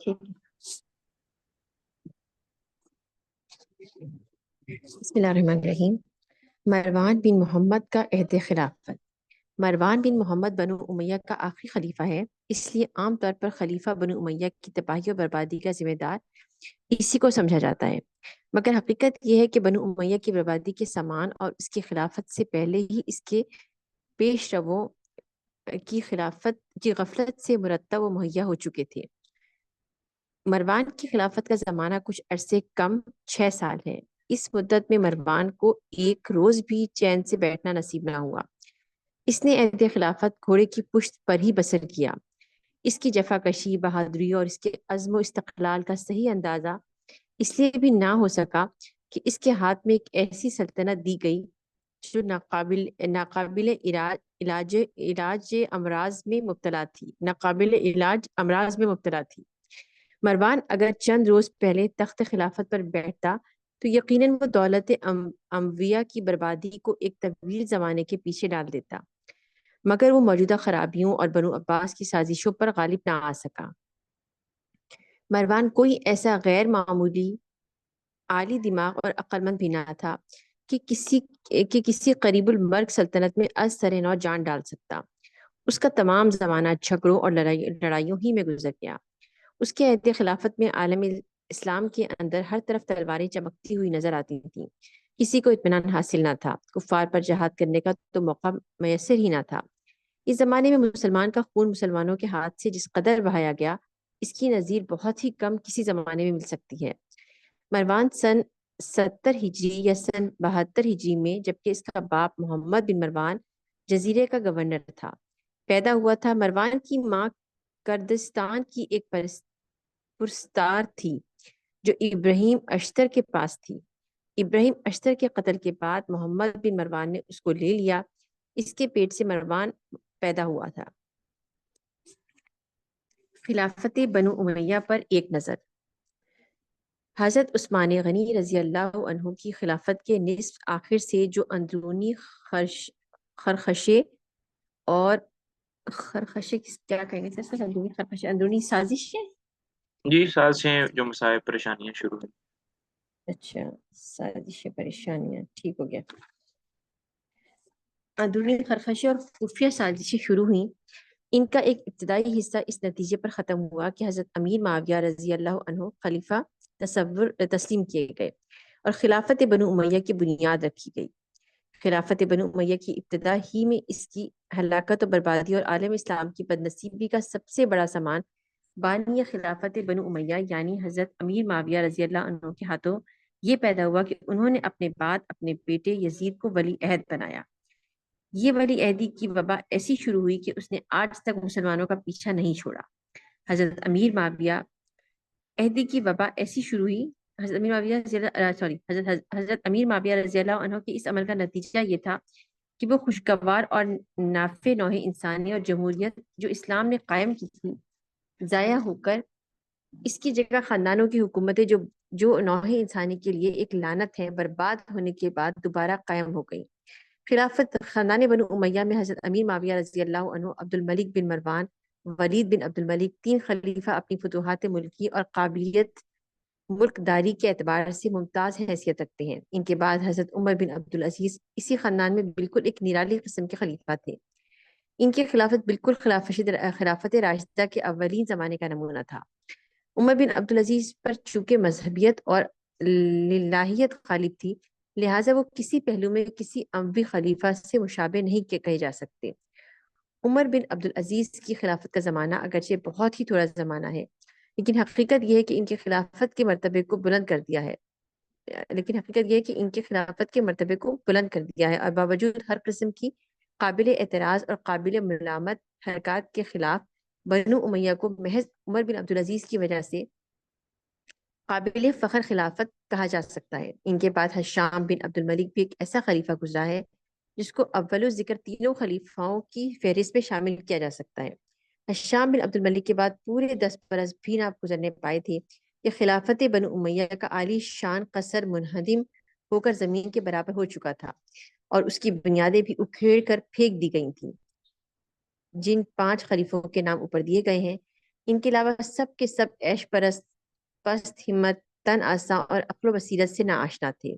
ٹھیک ہے۔ بسم اللہ الرحمن الرحیم۔ مروان بن محمد کا عہد خلافت۔ مروان بن محمد بنو امیہ کا آخری خلیفہ ہے، اس لیے عام طور پر خلیفہ بنو امیہ کی تباہی و بربادی کا ذمہ دار اسی کو سمجھا جاتا ہے، مگر حقیقت یہ ہے کہ بنو امیہ کی بربادی کے سامان اور اس کی خلافت سے پہلے ہی اس کے پیش رووں کی خلافت کی غفلت سے مرتب و مہیا ہو چکے تھے۔ مروان کی خلافت کا زمانہ کچھ عرصے کم 6 سال ہے۔ اس مدت میں مروان کو ایک روز بھی چین سے بیٹھنا نصیب نہ ہوا۔ اس نے عہد خلافت گھوڑے کی پشت پر ہی بسر کیا۔ اس کی جفا کشی، بہادری اور اس کے عزم و استقلال کا صحیح اندازہ اس لیے بھی نہ ہو سکا کہ اس کے ہاتھ میں ایک ایسی سلطنت دی گئی جو ناقابل علاج امراض میں مبتلا تھی۔ مروان اگر چند روز پہلے تخت خلافت پر بیٹھتا تو یقیناً وہ دولت امویہ کی بربادی کو ایک طویل زمانے کے پیچھے ڈال دیتا، مگر وہ موجودہ خرابیوں اور بنو عباس کی سازشوں پر غالب نہ آ سکا۔ مروان کوئی ایسا غیر معمولی عالی دماغ اور عقل مند بھی نہ تھا کہ کسی قریب المرگ سلطنت میں از سر نو جان ڈال سکتا۔ اس کا تمام زمانہ جھگڑوں اور لڑائیوں ہی میں گزر گیا۔ اس کے عہد خلافت میں عالم اسلام کے اندر ہر طرف تلواریں چمکتی ہوئی نظر آتی تھیں۔ کسی کو اطمینان حاصل نہ تھا، کفار پر جہاد کرنے کا تو موقع میسر ہی نہ تھا۔ اس زمانے میں مسلمان کا خون مسلمانوں کے ہاتھ سے جس قدر بہایا گیا، اس کی نظیر بہت ہی کم کسی زمانے میں مل سکتی ہے۔ مروان سن 70 ہجری یا سن 72 ہجری میں، جبکہ اس کا باپ محمد بن مروان جزیرے کا گورنر تھا، پیدا ہوا تھا۔ مروان کی ماں کردستان کی ایک پرستار تھی جو ابراہیم اشتر کے پاس تھی۔ ابراہیم اشتر کے قتل کے بعد محمد بن مروان نے اس کو لے لیا۔ اس کے پیٹ سے مروان پیدا ہوا تھا۔ خلافت بنو امیہ پر ایک نظر۔ حضرت عثمان غنی رضی اللہ عنہ کی خلافت کے نصف آخر سے جو اندرونی خرخشے اور خرخشے کیا کہیں گے، اندرونی سازشیں، جی سازشیں جو مسائل پریشانیاں شروع ہوئی۔ اچھا، سازشیں پریشانیاں، ٹھیک ہو گیا۔ اندرونی خرخشیں اور خفیہ سازشیں شروع ہوئیں۔ ان کا ایک ابتدائی حصہ اس نتیجے پر ختم ہوا کہ حضرت امیر معاویہ رضی اللہ عنہ خلیفہ تسلیم کیے گئے اور خلافت بنو امیہ کی بنیاد رکھی گئی۔ خلافت بنو امیہ کی ابتدا ہی میں اس کی ہلاکت و بربادی اور عالم اسلام کی بدنصیبی کا سب سے بڑا سامان بانی خلافت بنو امیہ یعنی حضرت امیر معاویہ رضی اللہ عنہ کے ہاتھوں یہ پیدا ہوا کہ انہوں نے اپنے بعد اپنے بیٹے یزید کو ولی عہد بنایا۔ یہ ولی عہدی کی وبا ایسی شروع ہوئی کہ اس نے آج تک مسلمانوں کا پیچھا نہیں چھوڑا۔ حضرت امیر معاویہ عہدی کی وبا ایسی شروع ہوئی حضرت امیر معاویہ رضی اللہ عنہ کے اس عمل کا نتیجہ یہ تھا کہ وہ خوشگوار اور نافع نوع انسانی اور جمہوریت جو اسلام نے قائم کی تھی ضائع ہو کر اس کی جگہ خاندانوں کی حکومتیں جو نوع انسانی کے لیے ایک لعنت ہے، برباد ہونے کے بعد دوبارہ قائم ہو گئی۔ خلافت خاندان بنو امیہ میں حضرت امیر معاویہ رضی اللہ عنہ، عبد الملک بن مروان، ولید بن عبد الملک، 3 خلیفہ اپنی فتوحات ملکی اور قابلیت ملک داری کے اعتبار سے ممتاز حیثیت رکھتے ہیں۔ ان کے بعد حضرت عمر بن عبد العزیز اسی خاندان میں بالکل ایک نرالی قسم کے خلیفہ تھے۔ ان کی خلافت بالکل خلافت راشدہ کے اولین زمانے کا نمونہ تھا۔ عمر بن عبد العزیز پر چونکہ مذہبیت اور للہیت غالب تھی، لہٰذا وہ کسی پہلو میں کسی اموی خلیفہ سے مشابہ نہیں کہے جا سکتے۔ عمر بن عبد العزیز کی خلافت کا زمانہ اگرچہ بہت ہی تھوڑا زمانہ ہے، لیکن حقیقت یہ ہے کہ ان کے خلافت کے مرتبے کو بلند کر دیا ہے اور باوجود ہر قسم کی قابل اعتراض اور قابل ملامت حرکات کے خلاف بنو امیہ کو محض عمر بن عبد العزیز کی وجہ سے قابل فخر خلافت کہا جا سکتا ہے۔ ان کے بعد ہشام بن عبد الملک بھی ایک ایسا خلیفہ گزرا ہے جس کو اول ذکر تینوں خلیفاؤں کی فہرست میں شامل کیا جا سکتا ہے۔ ہشام بن عبد الملک کے بعد پورے 10 برس بھی نہ گزرنے پائے تھے کہ خلافت بنو امیہ کا عالی شان قصر منہدم ہو کر زمین کے برابر ہو چکا تھا اور اس کی بنیادیں بھی اکھیڑ کر پھینک دی گئی تھیں۔ جن 5 خلیفوں کے نام اوپر دیے گئے ہیں، ان کے علاوہ سب کے سب عیش پرست، پست ہمت، تن آساں اور عقل و بصیرت سے ناآشنا تھے،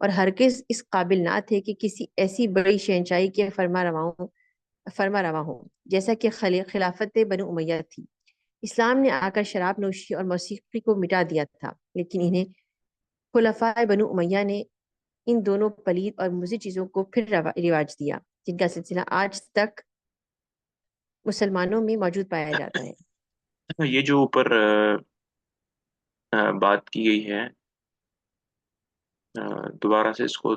اور ہرگز اس قابل نہ تھے کہ کسی ایسی بڑی شہنشاہی کے فرما رواں ہوں جیسا کہ خلافت بنو امیہ تھی۔ اسلام نے آ کر شراب نوشی اور موسیقی کو مٹا دیا تھا، لیکن انہیں خلفائے بنو امیہ نے ان دونوں پلید اور مضر چیزوں کو پھر رواج دیا، جن کا سلسلہ آج تک مسلمانوں میں موجود پایا جاتا ہے۔ یہ جو اوپر بات کی گئی ہے، دوبارہ سے اس کو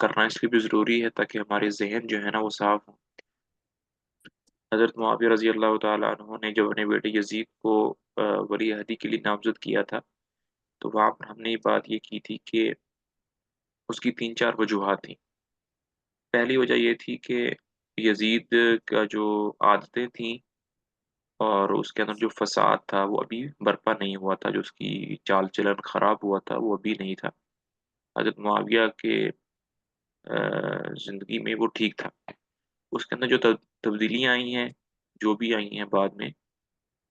کرنا اس لیے بھی ضروری ہے تاکہ ہمارے ذہن جو ہے نا وہ صاف ہوں۔ حضرت معاویہ رضی اللہ تعالیٰ عنہ نے جب اپنے بیٹے یزید کو ولی عہدی کے لیے نامزد کیا تھا، تو وہاں پر ہم نے یہ بات یہ کی تھی کہ اس کی تین چار وجوہات تھیں۔ پہلی وجہ یہ تھی کہ یزید کا جو عادتیں تھیں اور اس کے اندر جو فساد تھا وہ ابھی برپا نہیں ہوا تھا، جو اس کی چال چلن خراب ہوا تھا وہ ابھی نہیں تھا۔ حضرت معاویہ کے زندگی میں وہ ٹھیک تھا۔ اس کے اندر جو تبدیلیاں آئی ہیں، جو بھی آئی ہیں بعد میں،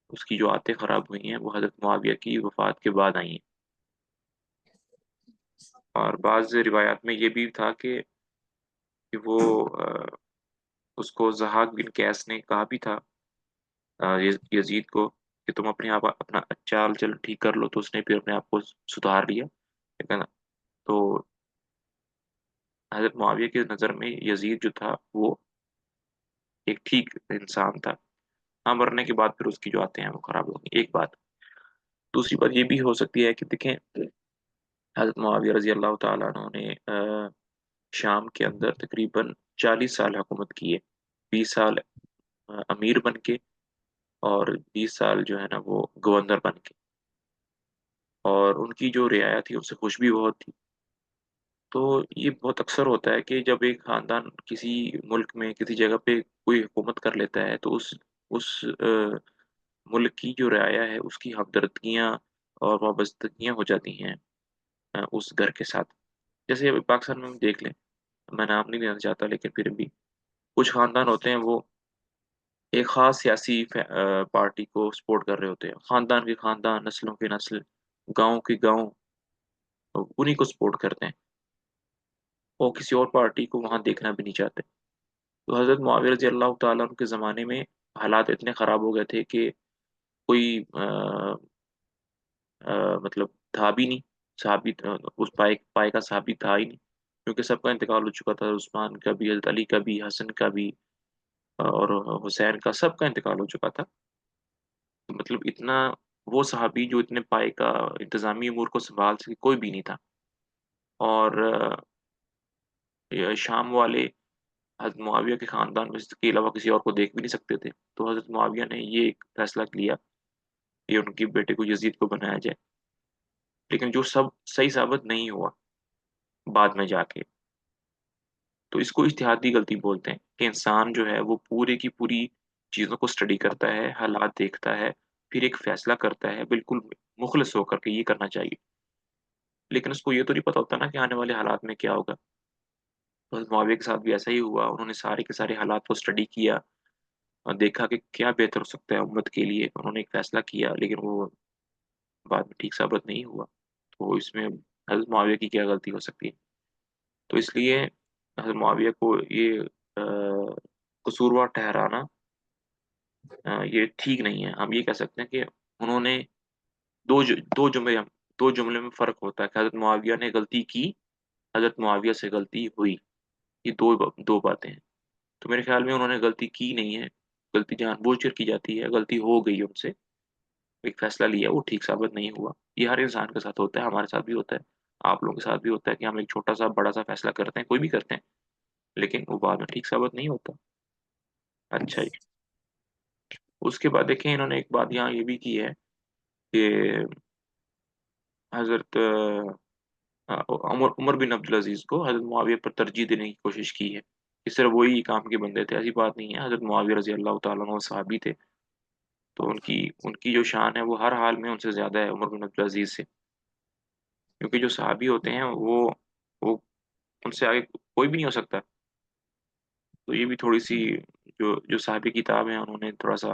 اس کی جو عادتیں خراب ہوئی ہیں وہ حضرت معاویہ کی وفات کے بعد آئی ہیں۔ اور بعض روایات میں یہ بھی تھا کہ وہ اس کو ضحاک بن قیس نے کہا بھی تھا یزید کو کہ تم اپنے آپ اپنا چال چل ٹھیک کر لو، تو اس نے پھر اپنے آپ کو سدھار لیا، ٹھیک ہے نا۔ تو حضرت معاویہ کی نظر میں یزید جو تھا وہ ایک ٹھیک انسان تھا۔ ہاں، مرنے کے بعد پھر اس کی جو آتے ہیں وہ خراب ہو گئی، ایک بات۔ دوسری بات یہ بھی ہو سکتی ہے کہ دیکھیں، حضرت معاویہ رضی اللہ تعالیٰ عنہ نے شام کے اندر تقریباً 40 سال حکومت کی ہے، 20 سال امیر بن کے اور 20 سال جو ہے نا وہ گورنر بن کے، اور ان کی جو رعایا تھی ان سے خوش بھی بہت تھی۔ تو یہ بہت اکثر ہوتا ہے کہ جب ایک خاندان کسی ملک میں کسی جگہ پہ کوئی حکومت کر لیتا ہے تو اس ملک کی جو رعایا ہے اس کی ہمدردیاں اور وابستگیاں ہو جاتی ہیں اس گھر کے ساتھ۔ جیسے ابھی پاکستان میں ہم دیکھ لیں، میں نام نہیں لینا چاہتا لیکن پھر بھی کچھ خاندان ہوتے ہیں وہ ایک خاص سیاسی پارٹی کو سپورٹ کر رہے ہوتے ہیں، خاندان کے خاندان، نسلوں کے نسل، گاؤں کے گاؤں، انہیں کو سپورٹ کرتے ہیں، وہ کسی اور پارٹی کو وہاں دیکھنا بھی نہیں چاہتے۔ تو حضرت معاویہ رضی اللہ تعالیٰ عنہ کے زمانے میں حالات اتنے خراب ہو گئے تھے کہ کوئی مطلب تھا بھی نہیں، صحابی اس پائے کا صحابی تھا ہی نہیں، کیونکہ سب کا انتقال ہو چکا تھا، عثمان کا بھی، حضرت علی کا بھی، حسن کا بھی، اور حسین کا، سب کا انتقال ہو چکا تھا۔ تو مطلب اتنا وہ صحابی جو اتنے پائے کا انتظامی امور کو سنبھال سکے کوئی بھی نہیں تھا۔ اور یہ شام والے حضرت معاویہ کے خاندان میں کے علاوہ کسی اور کو دیکھ بھی نہیں سکتے تھے، تو حضرت معاویہ نے یہ ایک فیصلہ لیا کہ ان کے بیٹے کو یزید کو بنایا جائے، لیکن جو سب صحیح ثابت نہیں ہوا بعد میں جا کے۔ تو اس کو اجتہادی غلطی بولتے ہیں کہ انسان جو ہے وہ پورے کی پوری چیزوں کو اسٹڈی کرتا ہے، حالات دیکھتا ہے، پھر ایک فیصلہ کرتا ہے بالکل مخلص ہو کر کے یہ کرنا چاہیے، لیکن اس کو یہ تو نہیں پتا ہوتا نا کہ آنے والے حالات میں کیا ہوگا۔ تو حضرت معاویہ کے ساتھ بھی ایسا ہی ہوا، انہوں نے سارے کے سارے حالات کو اسٹڈی کیا اور دیکھا کہ کیا بہتر ہو سکتا ہے امت کے لیے، انہوں نے ایک فیصلہ کیا لیکن وہ بعد میں ٹھیک ثابت نہیں ہوا۔ تو اس میں حضرت معاویہ کی کیا غلطی ہو سکتی ہے؟ تو اس لیے حضرت معاویہ کو یہ قصوروار ٹھہرانا یہ ٹھیک نہیں ہے۔ ہم یہ کہہ سکتے ہیں کہ انہوں نے دو جملے، دو جملے میں فرق ہوتا ہے کہ حضرت معاویہ نے غلطی کی، حضرت معاویہ سے غلطی ہوئی، یہ دو باتیں ہیں۔ تو میرے خیال میں انہوں نے غلطی کی نہیں ہے، غلطی جان بوجھ کر کی جاتی ہے، غلطی ہو گئی ان سے، ایک فیصلہ لیا وہ ٹھیک ثابت نہیں ہوا۔ یہ ہر انسان کے ساتھ ہوتا ہے، ہمارے ساتھ بھی ہوتا ہے، آپ لوگوں کے ساتھ بھی ہوتا ہے کہ ہم ایک چھوٹا سا بڑا سا فیصلہ کرتے ہیں، کوئی بھی کرتے ہیں، لیکن وہ بعد میں ٹھیک ثابت نہیں ہوتا۔ اچھا جی، اس کے بعد دیکھیں انہوں نے ایک بات یہاں یہ بھی کی ہے کہ حضرت عمر بن عبدالعزیز کو حضرت معاویہ پر ترجیح دینے کی کوشش کی ہے کہ صرف وہی کام کے بندے تھے، ایسی بات نہیں ہے، حضرت معاویہ رضی اللہ تعالیٰ عنہ صحابی تھے، تو ان کی جو شان ہے وہ ہر حال میں ان سے زیادہ ہے عمر بن عبدالعزیز سے، کیونکہ جو صحابی ہوتے ہیں وہ ان سے آگے کوئی بھی نہیں ہو سکتا۔ تو یہ بھی تھوڑی سی جو صحابی کتاب ہیں انہوں نے تھوڑا سا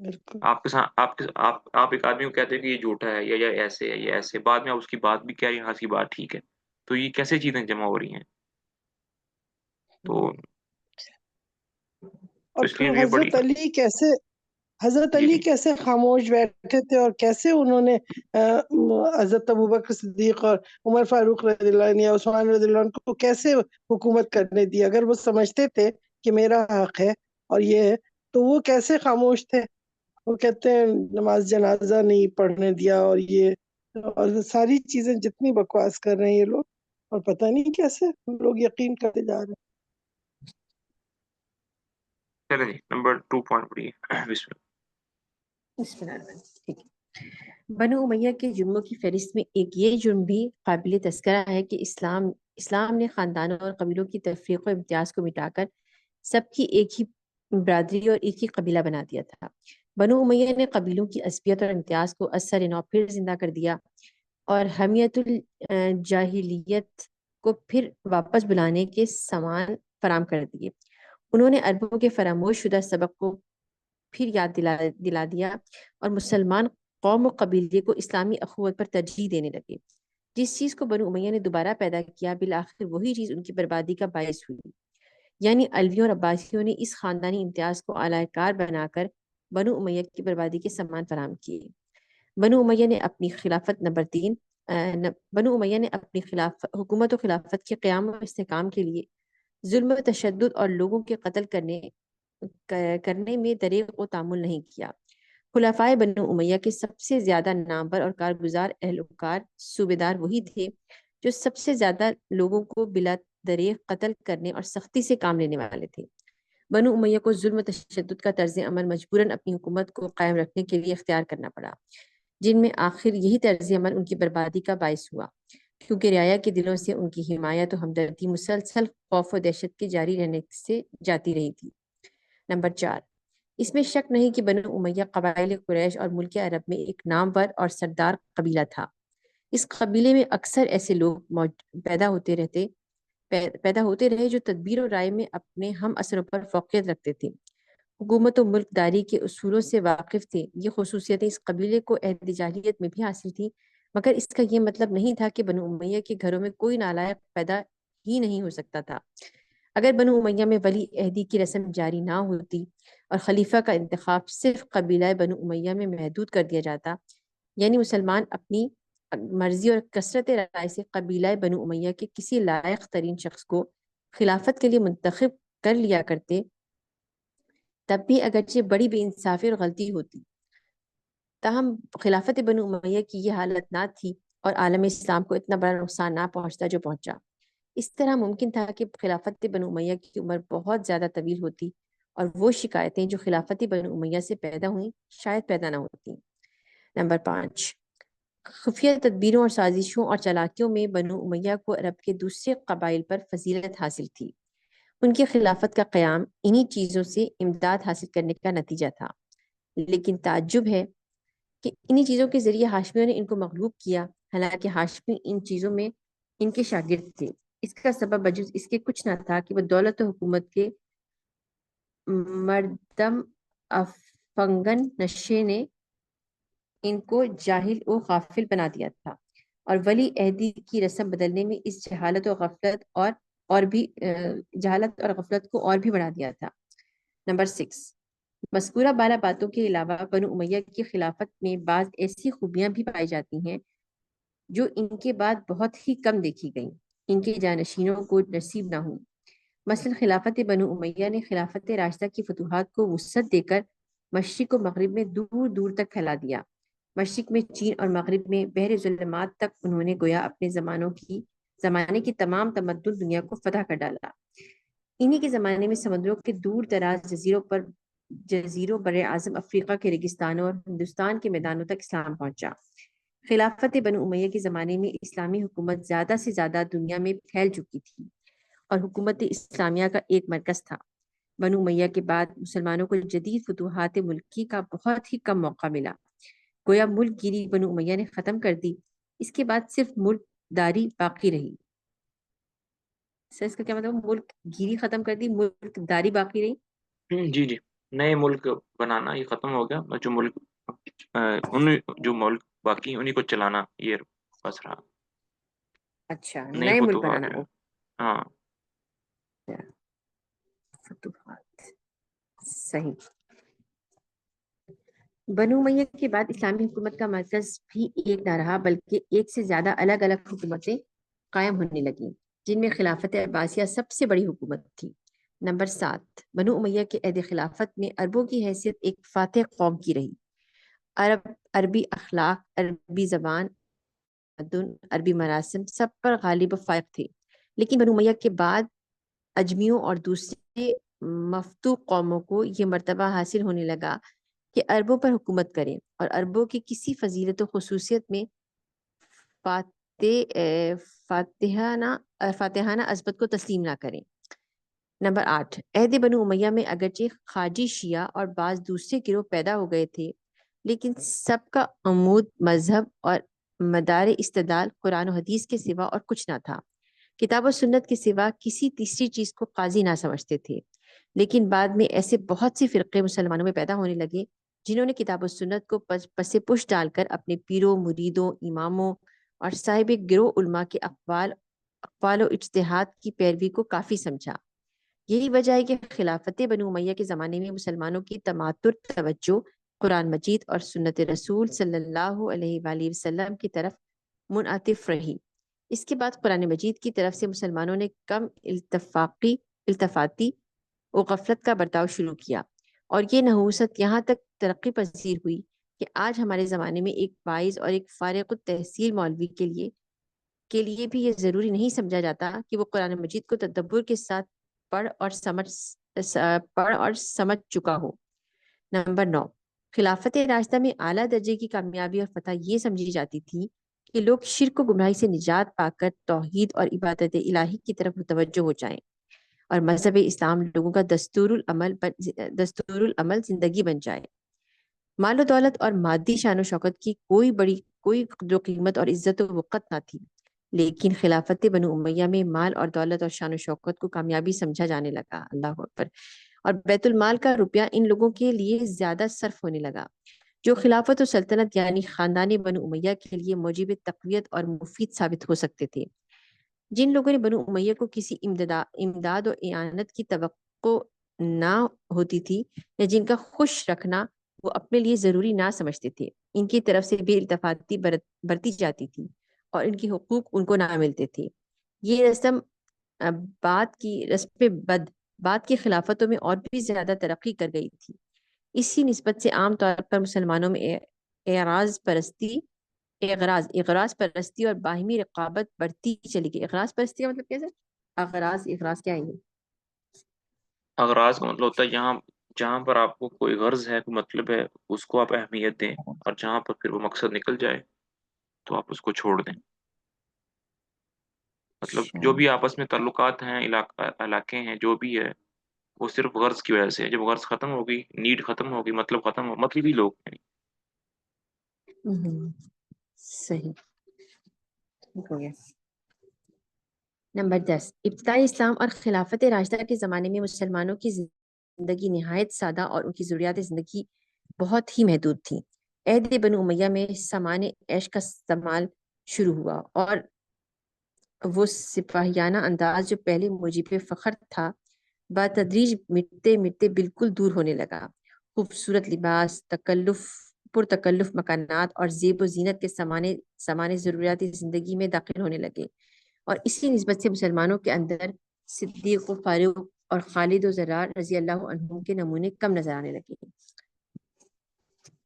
بالکل آپ کے ساتھ آپ ایک آدمی کو کہتے ہیں کہ یہ جھوٹا ہے یا ایسے ہے یا ایسے، بعد میں آپ اس کی بات بھی کہہ رہی ہیں، ہاں اس کی بات ٹھیک ہے. تو یہ کیسے چیزیں جمع ہو رہی ہیں؟ تو اور اس لیے پھر یہ بڑی. حضرت جی علی جی کیسے خاموش بیٹھے تھے اور کیسے انہوں نے حضرت ابوبکر صدیق اور عمر فاروق رضی اللہ عنہ یا عثمان رضی اللہ عنہ کو کیسے حکومت کرنے دی؟ اگر وہ سمجھتے تھے کہ میرا حق ہے اور یہ ہے تو وہ کیسے خاموش تھے؟ وہ کہتے ہیں نماز جنازہ نہیں پڑھنے دیا اور یہ اور ساری چیزیں جتنی بکواس کر رہے ہیں یہ لوگ، اور پتہ نہیں کیسے لوگ یقین کرتے جا رہے ہیں. چلیں جی، نمبر 2 پوائنٹ پڑھیے. بسم اللہ. بسم اللہ الرحمن الرحیم. ٹھیک ہے. بنو امیہ کے جرموں کی فہرست میں ایک یہ جرم بھی قابل تذکرہ ہے کہ اسلام نے خاندانوں اور قبیلوں کی تفریق و امتیاز کو مٹا کر سب کی ایک ہی برادری اور ایک ہی قبیلہ بنا دیا تھا. بنو امیہ نے قبیلوں کی عصبیت اور امتیاز کو اثر نو پھر زندہ کر دیا اور حمیت الجاہلیت کو پھر واپس بلانے کے سامان فراہم کر دیے. انہوں نے عربوں کے فراموش شدہ سبق کو پھر یاد دلا دیا اور مسلمان قوم و قبیلے کو اسلامی اخوت پر ترجیح دینے لگے. جس چیز کو بنو امیہ نے دوبارہ پیدا کیا بالآخر وہی چیز ان کی بربادی کا باعث ہوئی. یعنی علویوں اور عباسیوں نے اس خاندانی امتیاز کو اعلی کار بنا کر بنو امیہ کی بربادی کے سامان فراہم کیے. بنو امیہ نے اپنی خلافت بنو امیہ نے اپنی حکومت و خلافت کے قیام و استحکام کے لیے ظلم و تشدد اور لوگوں کے قتل کرنے میں دریغ و تعامل نہیں کیا. خلفائے بنو امیہ کے سب سے زیادہ نامور اور کارگزار اہلکار صوبیدار وہی تھے جو سب سے زیادہ لوگوں کو بلا دریغ قتل کرنے اور سختی سے کام لینے والے تھے. بنو امیہ کو ظلم و تشدد کا طرز عمل مجبوراً اپنی حکومت کو قائم رکھنے کے لیے اختیار کرنا پڑا، جن میں آخر یہی طرز عمل ان کی بربادی کا باعث ہوا، کیونکہ رعایا کے دلوں سے ان کی حمایت و ہمدردی مسلسل خوف و دہشت کے جاری رہنے سے جاتی رہی تھی. نمبر 4، اس میں شک نہیں کہ بنو امیہ قبائل قریش اور ملک عرب میں ایک نامور اور سردار قبیلہ تھا. اس قبیلے میں اکثر ایسے لوگ پیدا ہوتے رہے جو تدبیر و رائے میں اپنے ہم اثروں پر فوقیت رکھتے تھے، حکومت و ملک داری کے اصولوں سے واقف تھے. یہ خصوصیتیں اس قبیلے کو عہد جاہلیت میں بھی حاصل تھی، مگر اس کا یہ مطلب نہیں تھا کہ بنو امیہ کے گھروں میں کوئی نالائق پیدا ہی نہیں ہو سکتا تھا. اگر بنو امیہ میں ولی عہدی کی رسم جاری نہ ہوتی اور خلیفہ کا انتخاب صرف قبیلہ بنو امیہ میں محدود کر دیا جاتا، یعنی مسلمان اپنی مرضی اور کثرت رائے سے قبیلہ بنو امیہ کے کسی لائق ترین شخص کو خلافت کے لیے منتخب کر لیا کرتے، تب بھی اگرچہ بڑی بے انصافی اور غلطی ہوتی، تاہم خلافت بنو امیہ کی یہ حالت نہ تھی اور عالم اسلام کو اتنا بڑا نقصان نہ پہنچتا جو پہنچا. اس طرح ممکن تھا کہ خلافت بنو امیہ کی عمر بہت زیادہ طویل ہوتی اور وہ شکایتیں جو خلافت بنو امیہ سے پیدا ہوئیں شاید پیدا نہ ہوتی. نمبر 5، خفیہ تدبیروں اور سازشوں اور چالاکیوں میں بنو امیہ کو عرب کے دوسرے قبائل پر فضیلت حاصل تھی. ان کی خلافت کا قیام انہی چیزوں سے امداد حاصل کرنے کا نتیجہ تھا. لیکن تعجب ہے کہ انہی چیزوں کے ذریعے ہاشمیوں نے ان کو مغلوب کیا، حالانکہ ہاشمی ان چیزوں میں ان کے شاگرد تھے. اس کا سبب بجز اس کے کچھ نہ تھا کہ وہ دولت و حکومت کے مردم افنگن نشے نے ان کو جاہل و غافل بنا دیا تھا اور ولی عہدی کی رسم بدلنے میں اس جہالت و غفلت کو اور بھی بڑھا دیا تھا. نمبر 6، مذکورہ بالا باتوں کے علاوہ بنو امیہ کی خلافت میں بعض ایسی خوبیاں بھی پائی جاتی ہیں جو ان کے بعد بہت ہی کم دیکھی گئیں، ان کے جانشینوں کو نصیب نہ ہوئی. مثلا خلافت بنو امیہ نے خلافت راشدہ کی فتوحات کو وسعت دے کر مشرق و مغرب میں دور دور تک پھیلا دیا. مشرق میں چین اور مغرب میں بحر ظلمات تک انہوں نے گویا اپنے زمانے کی تمام تمدن دنیا کو فتح کر ڈالا. انہی کے زمانے میں سمندروں کے دور دراز جزیروں بر اعظم افریقہ کے ریگستانوں اور ہندوستان کے میدانوں تک اسلام پہنچا. خلافت بنو امیہ کے زمانے میں اسلامی حکومت زیادہ سے زیادہ دنیا میں پھیل چکی تھی اور حکومت اسلامیہ کا ایک مرکز تھا. بنو امیہ کے بعد مسلمانوں کو جدید فتوحات ملکی کا بہت ہی کم موقع ملا. گویا ملک گیری بنو امیہ نے ختم کر دی. اس کے بعد صرف ملک داری باقی رہی. اس کا کیا مطلب؟ ملک گیری ختم کر دی، ملک داری باقی رہی. جی جی نئے ملک بنانا یہ ختم ہو گیا، جو ملک جو ملک باقی ہیں انہیں کو چلانا یہ بس رہا، اچھا، نئی نئے ملک فتوحات بنانا. جو ہے. ہاں فتوحات، صحیح. بنو امیہ کے بعد اسلامی حکومت کا مرکز بھی ایک نہ رہا، بلکہ ایک سے زیادہ الگ الگ حکومتیں قائم ہونے لگیں، جن میں خلافت عباسیہ سب سے بڑی حکومت تھی. نمبر 7، بنو امیہ کے عہد خلافت میں عربوں کی حیثیت ایک فاتح قوم کی رہی. عربی اخلاق، عربی زبان، تمدن، عربی مراسم سب پر غالب و فائق تھے. لیکن بنو امیہ کے بعد اجمیوں اور دوسرے مفتوح قوموں کو یہ مرتبہ حاصل ہونے لگا کہ عربوں پر حکومت کریں اور عربوں کی کسی فضیلت و خصوصیت میں فاتحانہ عظمت کو تسلیم نہ کریں. نمبر 8، عہد بنو امیہ میں اگرچہ خارجی شیعہ اور بعض دوسرے گروہ پیدا ہو گئے تھے، لیکن سب کا عمود مذہب اور مدار استدلال قرآن و حدیث کے سوا اور کچھ نہ تھا. کتاب و سنت کے سوا کسی تیسری چیز کو قاضی نہ سمجھتے تھے. لیکن بعد میں ایسے بہت سے فرقے مسلمانوں میں پیدا ہونے لگے جنہوں نے کتاب و سنت کو پس پش ڈال کر اپنے پیروں، مریدوں، اماموں اور صاحب گروہ علماء کے اقوال و اجتہاد کی پیروی کو کافی سمجھا. یہی وجہ ہے کہ خلافت بنو امیہ کے زمانے میں مسلمانوں کی تماتر توجہ قرآن مجید اور سنت رسول صلی اللہ علیہ وآلہ وسلم کی طرف منعطف رہی. اس کے بعد قرآن مجید کی طرف سے مسلمانوں نے کم التفاتی و غفلت کا برتاؤ شروع کیا، اور یہ نحوست یہاں تک ترقی پذیر ہوئی کہ آج ہمارے زمانے میں ایک وائز اور ایک فارغ التحصیل مولوی کے لیے بھی یہ ضروری نہیں سمجھا جاتا کہ وہ قرآن مجید کو تدبر کے ساتھ پڑھ اور سمجھ چکا ہو. نمبر 9، خلافت راشدہ میں اعلیٰ درجے کی کامیابی اور فتح یہ سمجھی جاتی تھی کہ لوگ شرک و گمراہی سے نجات پا کر توحید اور عبادت الہی کی طرف متوجہ ہو جائیں اور مذہب اسلام لوگوں کا دستور العمل زندگی بن جائے. مال و دولت اور مادی شان و شوکت کی کوئی قدر و قیمت اور عزت و وقت نہ تھی، لیکن خلافت بنو امیہ میں مال اور دولت اور شان و شوکت کو کامیابی سمجھا جانے لگا. اللہ اکبر. اور بیت المال کا روپیہ ان لوگوں کے لیے زیادہ صرف ہونے لگا، جو خلافت و سلطنت یعنی خاندان بنو امیہ کے لیے موجب تقویت اور مفید ثابت ہو سکتے تھے. جن لوگوں نے بنو امیہ کو کسی امداد و اعانت کی توقع نہ ہوتی تھی یا جن کا خوش رکھنا وہ اپنے لیے ضروری نہ سمجھتے تھے، ان کی طرف سے بے التفاتی برتی جاتی تھی اور ان کے حقوق ان کو نہ ملتے تھے. یہ رسم بعد کی خلافتوں میں اور بھی زیادہ ترقی کر گئی تھی. اسی نسبت سے عام طور پر مسلمانوں میں اغراض پرستی اور باہمی رقابت بڑھتی چلی گئی. اغراض پرستی کا مطلب کیسے؟ اغراض کیا ہے؟ اغراض کا مطلب ہوتا ہے جہاں پر آپ کو کوئی غرض ہے، کوئی مطلب ہے، اس کو آپ اہمیت دیں، اور جہاں پر پھر وہ مقصد نکل جائے تو آپ اس کو چھوڑ دیں. مطلب اچھا. جو بھی آپس میں تعلقات ہیں، علاقے ہیں، جو بھی ہے وہ صرف غرض کی وجہ سے ہے. جب غرض ختم ہوگی، نیڈ ختم ہوگی، مطلب ختم ہو، مطلبی لوگ ہیں. صحیح ہو گیا. نمبر 10، ابتدائی اسلام اور خلافت راشدہ کے زمانے میں مسلمانوں کی زندگی نہایت سادہ اور ان کی ضروریات زندگی بہت ہی محدود تھی. عہد بنو امیہ میں سامان عیش کا استعمال شروع ہوا اور وہ سپاہیانہ انداز جو پہلے موجب فخر تھا بتدریج مٹتے مٹتے بالکل دور ہونے لگا. خوبصورت لباس، پرتکلف مکانات اور زیب و زینت کے سامان ضروریات زندگی میں داخل ہونے لگے، اور اسی نسبت سے مسلمانوں کے اندر صدیق و فاروق اور خالد و زرار رضی اللہ عنہم کے نمونے کم نظر آنے لگے.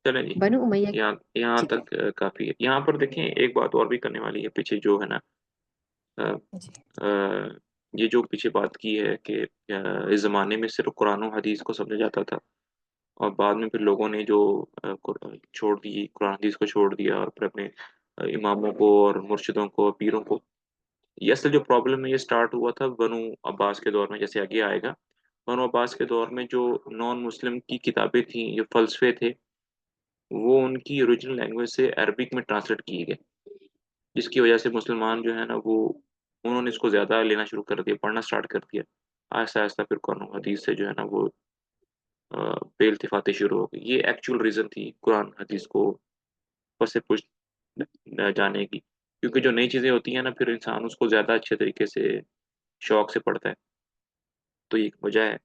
چلیں جی، بنو امیہ. یہاں ٹھیک ہے. تک کافی ہے. یہاں پر دیکھیں ایک بات اور بھی کرنے والی ہے. پیچھے جو ہے نا یہ جو پیچھے بات کی ہے کہ اس زمانے میں صرف قرآن و حدیث کو سمجھا جاتا تھا، اور بعد میں پھر لوگوں نے جو چھوڑ دی، قرآن حدیث کو چھوڑ دیا اور پھر اپنے اماموں کو اور مرشدوں کو، پیروں کو. یہ اصل جو پرابلم ہے یہ سٹارٹ ہوا تھا بنو عباس کے دور میں. جیسے آگے آئے گا، بنو عباس کے دور میں جو نان مسلم کی کتابیں تھیں، جو فلسفے تھے، وہ ان کی اوریجنل لینگویج سے عربک میں ٹرانسلیٹ کیے گئے، جس کی وجہ سے مسلمان جو ہے نا وہ انہوں نے اس کو زیادہ لینا شروع کر دیا، پڑھنا سٹارٹ کر دیا. آہستہ آہستہ پھر قرآن و حدیث سے جو ہے نا وہ بے التفاتی شروع ہو گئی. یہ ایکچوئل ریزن تھی قرآن حدیث کو پس پش جانے کی، کیونکہ جو نئی چیزیں ہوتی ہیں نا پھر انسان اس کو زیادہ اچھے طریقے سے شوق سے پڑھتا ہے. تو یہ ایک وجہ ہے،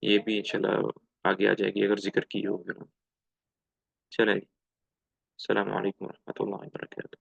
یہ بھی انشاءاللہ آگے آ جائے گی اگر ذکر کی ہوگی. چلیں، السلام علیکم ورحمۃ اللہ وبرکاتہ.